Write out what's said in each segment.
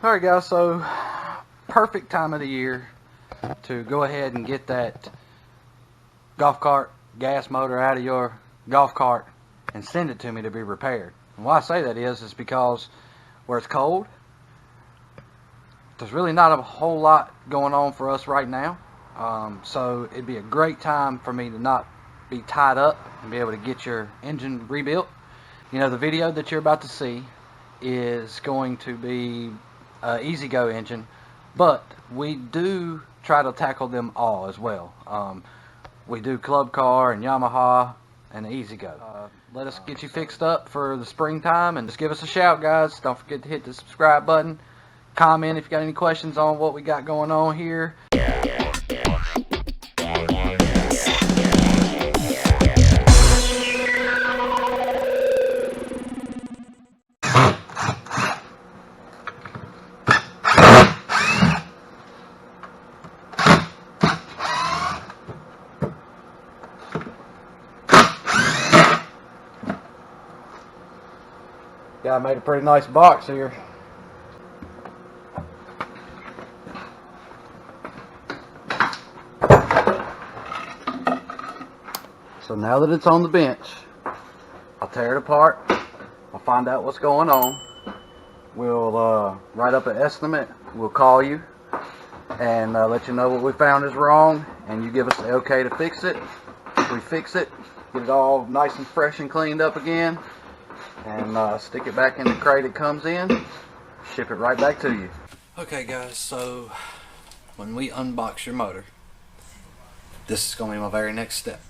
Alright guys, so perfect time of the year to go ahead and get that golf cart gas motor out of your golf cart and send it to me to be repaired. And why I say that is because where it's cold, there's really not a whole lot going on for us right now. So it'd be a great time for me to not be tied up and be able to get your engine rebuilt. You know, the video that you're about to see is going to be easy go engine, but we do try to tackle them all as well. We do club car and Yamaha and easy go. Let us get you fixed up for the springtime, and just give us a shout, guys. Don't forget to hit the subscribe button, comment if you got any questions on what we got going on here. Yeah, I made a pretty nice box here. So now that it's on the bench, I'll tear it apart. I'll find out what's going on. We'll write up an estimate. We'll call you and let you know what we found is wrong, and you give us the okay to fix it. We fix it, get it all nice and fresh and cleaned up again, and stick it back in the crate it comes in, ship it right back to you. Okay guys, so when we unbox your motor, this is going to be my very next step,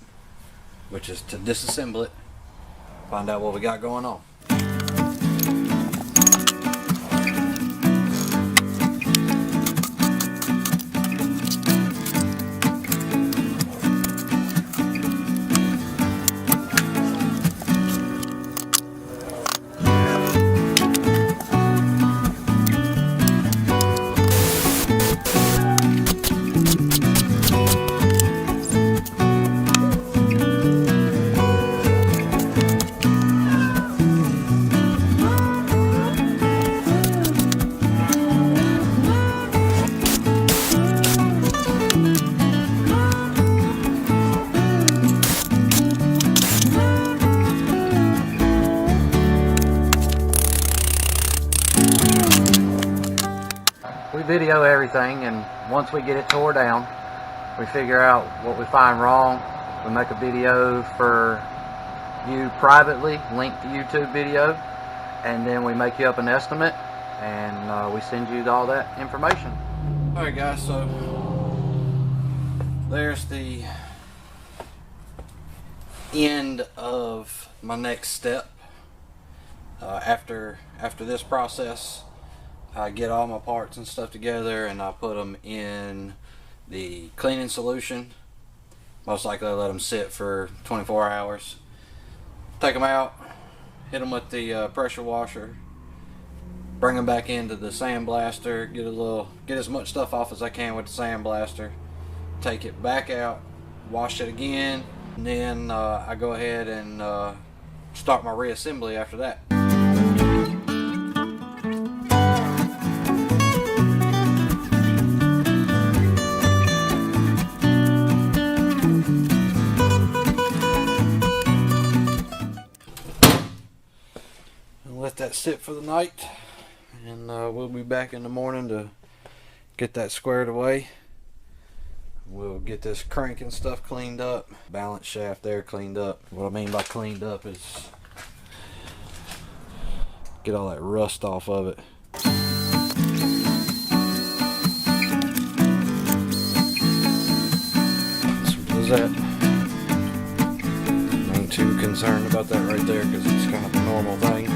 which is to disassemble it, find out what we got going on. We video everything, and once we get it tore down, we figure out what we find wrong. We make a video for you privately, link to YouTube video, and then we make you up an estimate, and we send you all that information. Alright guys, so there's the end of my next step. After this process, I get all my parts and stuff together, and I put them in the cleaning solution. Most likely I let them sit for 24 hours. Take them out, hit them with the pressure washer, bring them back into the sandblaster, get as much stuff off as I can with the sandblaster, take it back out, wash it again, and then I go ahead and start my reassembly after that. Let that sit for the night, and we'll be back in the morning to get that squared away. We'll get this crank and stuff cleaned up, balance shaft there cleaned up. What I mean by cleaned up is get all that rust off of it. Simple as that. I ain't too concerned about that right there because it's kind of a normal thing.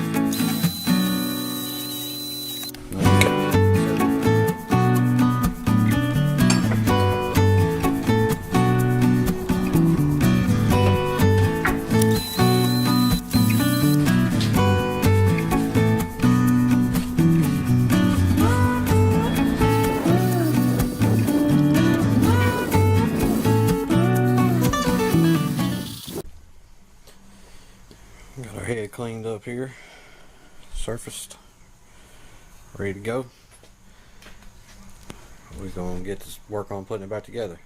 Got our head cleaned up here, surfaced, ready to go. we're going to get to work on putting it back together.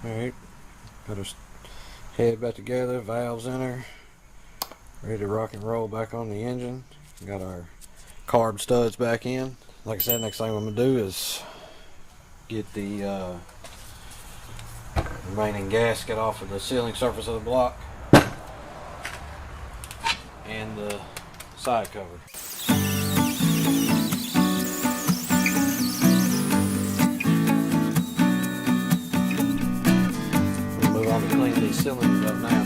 Alright, got our head back together, valves in her, ready to rock and roll back on the engine. Got our carb studs back in. Like I said, next thing I'm going to do is get the remaining gasket off of the sealing surface of the block and the side cover. We'll move on to clean these cylinders up now.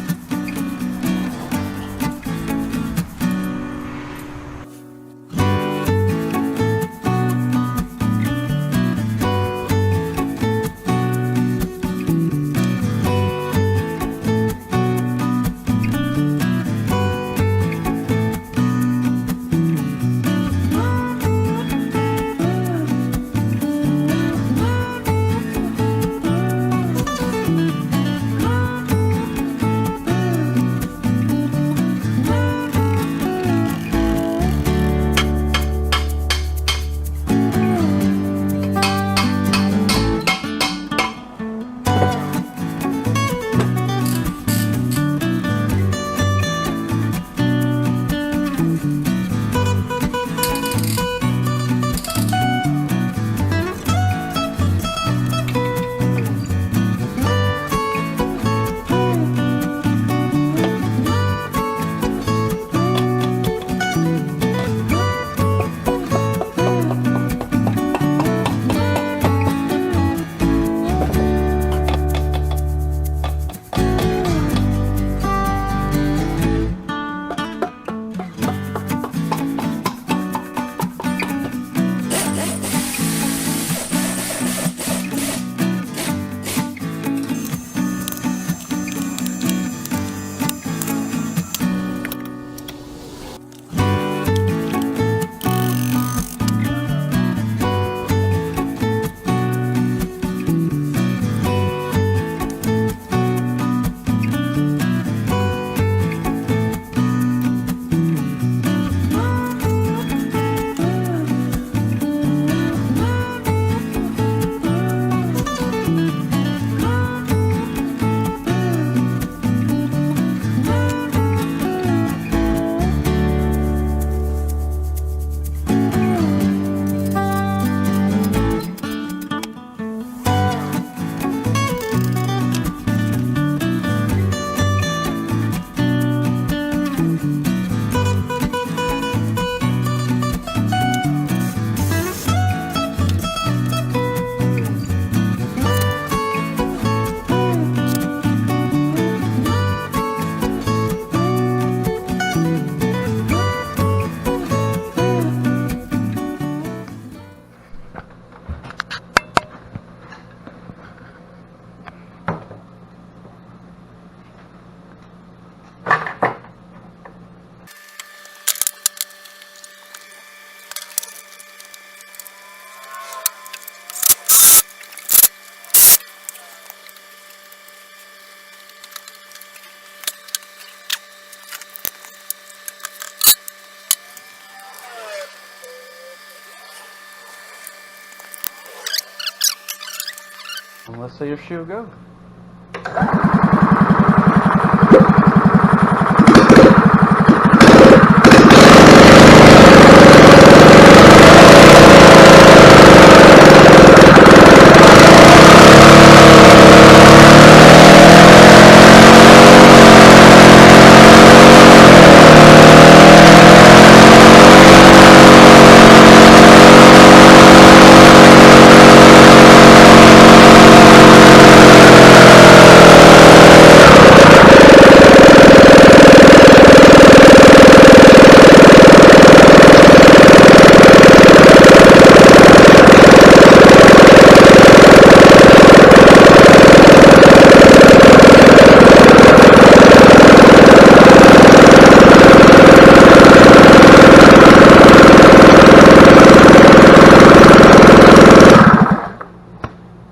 And let's see if she'll go.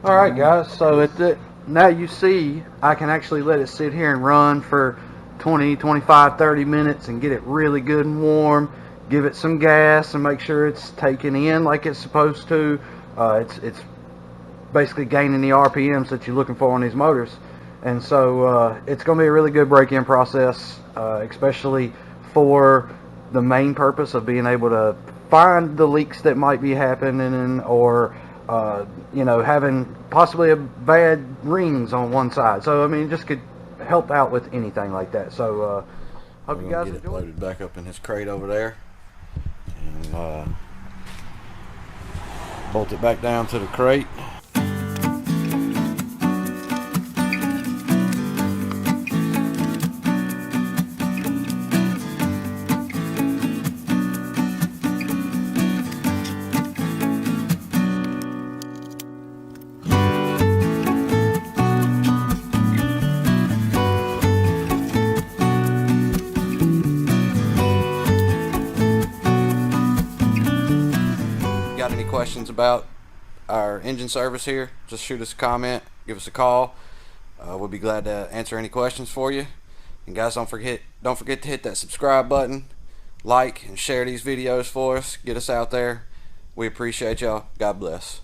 Alright guys, so now you see I can actually let it sit here and run for 20, 25, 30 minutes and get it really good and warm. Give it some gas and make sure it's taking in like it's supposed to. It's basically gaining the RPMs that you're looking for on these motors. And so it's going to be a really good break-in process, especially for the main purpose of being able to find the leaks that might be happening, or you know, having possibly a bad rings on one side. So I mean, just could help out with anything like that. So hope you guys enjoy. Get it loaded back up in his crate over there, and bolt it back down to the crate. Got any questions about our engine service here, just shoot us a comment, give us a call. We'll be glad to answer any questions for you. And guys, don't forget to hit that subscribe button, like and share these videos for us, get us out there. We appreciate y'all. God bless.